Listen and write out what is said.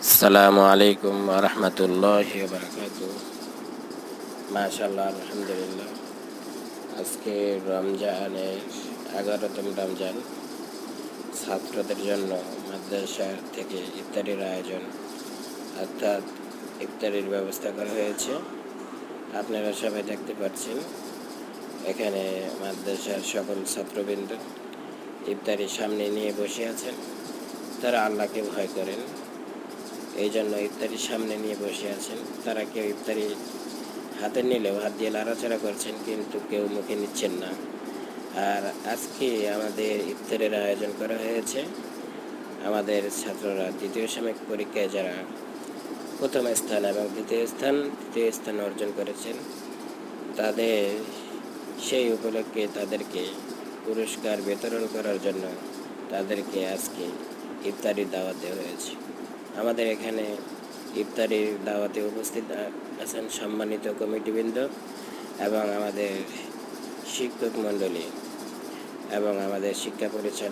আসসালামু আলাইকুম রহমতুল্লাহি ওয়া বারাকাতুহু। মাশাআল্লাহ, আলহামদুলিল্লাহ। আজকে রমজানের 11তম রমজান, ছাত্রদের জন্য মাদ্রাসা থেকে ইফতারির আয়োজন অর্থাৎ ইফতারির ব্যবস্থা করা হয়েছে। আপনারা সবাই দেখতে পাচ্ছেন, এখানে মাদ্রাসার সকল ছাত্রবৃন্দ ইফতারির সামনে নিয়ে বসে আছেন। তারা আল্লাহকে ভয় করেন, এই জন্য ইফতারির সামনে নিয়ে বসে আছেন। তারা কেউ ইফতারি হাতে নিলেও হাত দিয়ে লাড়াচাড়া করছেন, কিন্তু কেউ মুখে নিচ্ছেন না। আর আজকে আমাদের ইফতারের আয়োজন করা হয়েছে আমাদের ছাত্ররা দ্বিতীয় সাময়িক পরীক্ষায় যারা প্রথম স্থান এবং তৃতীয় স্থান অর্জন করেছেন, তাদের সেই উপলক্ষে তাদেরকে পুরস্কার বিতরণ করার জন্য তাদেরকে আজকে ইফতারির দাওয়াত দেওয়া হয়েছে। আমাদের এখানে ইফতারির দাওয়াতে উপস্থিত আছেন সম্মানিত কমিটিবৃন্দ এবং আমাদের শিক্ষক মণ্ডলী এবং আমাদের শিক্ষা পরিচালক।